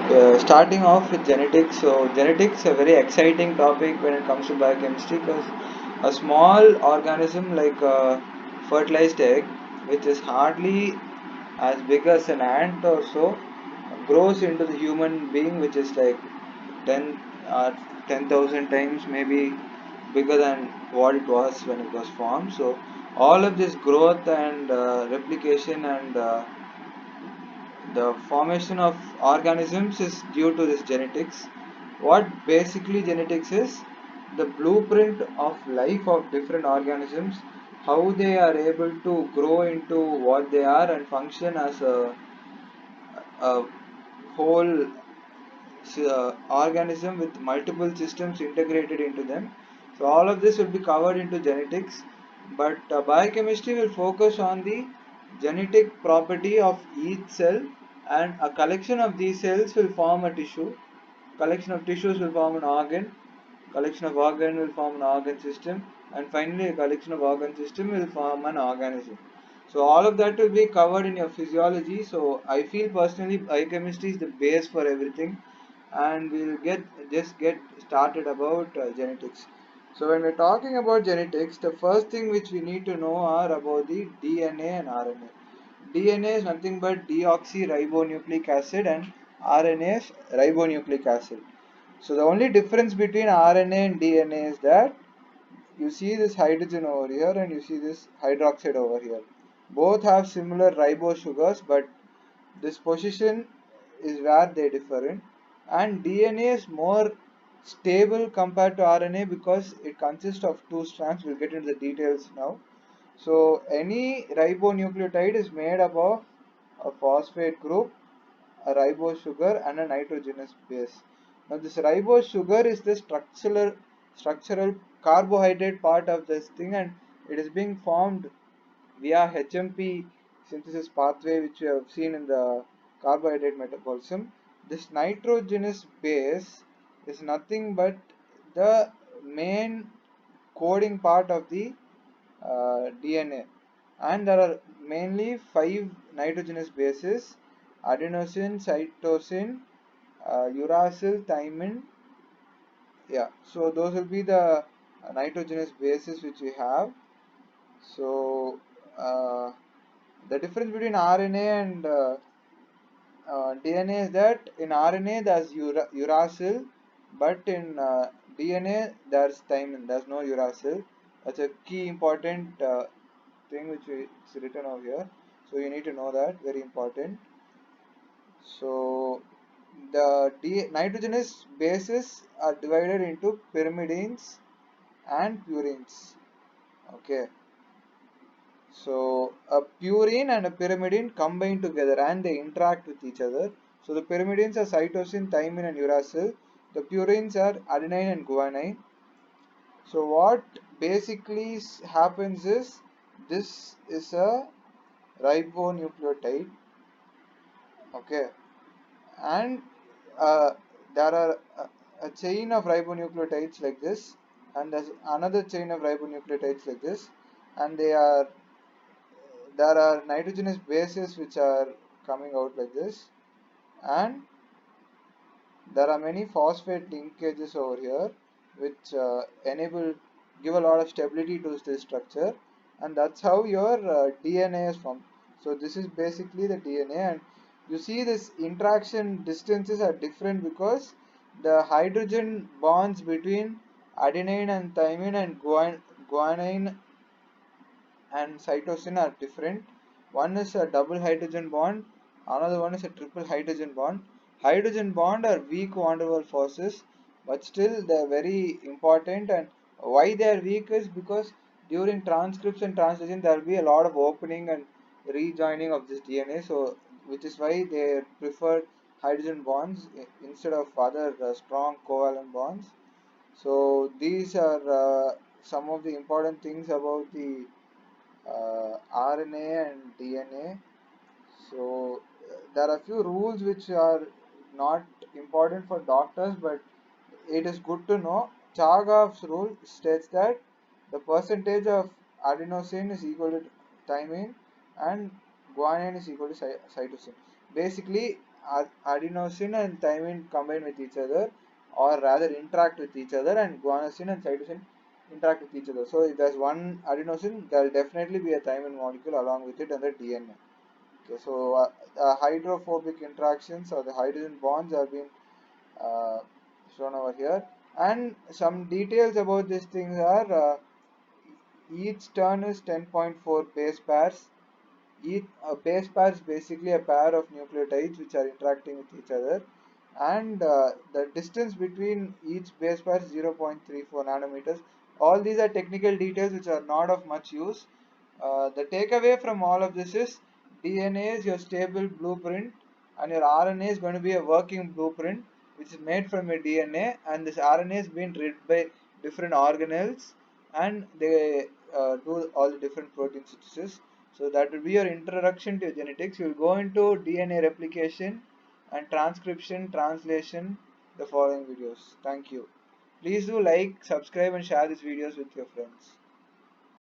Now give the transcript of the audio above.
Starting off with genetics. So, genetics is a very exciting topic when it comes to biochemistry because a small organism like a fertilized egg, which is hardly as big as an ant or so, grows into the human being, which is like 10 or 10,000 times maybe bigger than what it was when it was formed. So, all of this growth and replication and the formation of organisms is due to this genetics. What basically genetics is the blueprint of life of different organisms, how they are able to grow into what they are and function as a whole organism with multiple systems integrated into them. So all of this will be covered into genetics, but biochemistry will focus on the genetic property of each cell, and a collection of these cells will form a tissue. Collection of tissues will form an organ. Collection of organ will form an organ system, and finally a collection of organ system will form an organism. So all of that will be covered in your physiology. So I feel personally biochemistry is the base for everything, and we'll get started about genetics. So when we're talking about genetics, the first thing which we need to know are about the DNA and RNA. DNA is nothing but deoxyribonucleic acid and RNA is ribonucleic acid. So the only difference between RNA and DNA is that you see this hydrogen over here and you see this hydroxide over here. Both have similar ribose sugars, but this position is where they differ in. And DNA is more stable compared to RNA because it consists of two strands. We'll get into the details now. So any ribonucleotide is made up of a phosphate group, a ribose sugar, and a nitrogenous base. Now this ribose sugar is the structural carbohydrate part of this thing, and it is being formed via HMP synthesis pathway, which we have seen in the carbohydrate metabolism. This nitrogenous base is nothing but the main coding part of the DNA, and there are mainly five nitrogenous bases: adenosine, cytosine, uracil, thymine. Yeah, so those will be the nitrogenous bases which we have. So the difference between RNA and DNA is that in RNA there's uracil, but in DNA there's thymine. There's no uracil. That's a key important thing which is written over here. So you need to know that, very important. So the nitrogenous bases are divided into pyrimidines and purines. Okay. So a purine and a pyrimidine combine together and they interact with each other. So the pyrimidines are cytosine, thymine and uracil. The purines are adenine and guanine. So what basically happens is this is a ribonucleotide. Okay, and uh, there are a chain of ribonucleotides like this, and there's another chain of ribonucleotides like this, and there are nitrogenous bases which are coming out like this, and there are many phosphate linkages over here which give a lot of stability to this structure, and that's how your DNA is formed. So this is basically the DNA, and you see this interaction distances are different because the hydrogen bonds between adenine and thymine and guanine and cytosine are different. One is a double hydrogen bond, another one is a triple hydrogen bond. Hydrogen bond are weak van der Waals forces, but still they are very important. And why they are weak is because during transcription and translation there will be a lot of opening and rejoining of this DNA. So which is why they prefer hydrogen bonds instead of other strong covalent bonds. So these are some of the important things about the RNA and DNA. So there are few rules which are not important for doctors, but it is good to know. Chargaff's rule states that the percentage of adenosine is equal to thymine and guanine is equal to cytosine. Basically, adenosine and thymine combine with each other, or rather interact with each other, and guanosine and cytosine interact with each other. So if there's one adenosine, there will definitely be a thymine molecule along with it on the DNA. Okay, so hydrophobic interactions or the hydrogen bonds are being uh, shown over here, and some details about these things are each turn is 10.4 base pairs. Each base pair is basically a pair of nucleotides which are interacting with each other, and the distance between each base pair is 0.34 nanometers. All these are technical details which are not of much use. The takeaway from all of this is DNA is your stable blueprint, and your RNA is going to be a working blueprint which is made from your DNA, and this RNA is being read by different organelles, and they do all the different protein synthesis. So that will be your introduction to genetics. You will go into DNA replication and transcription, translation, the following videos. Thank you. Please do like, subscribe and share these videos with your friends.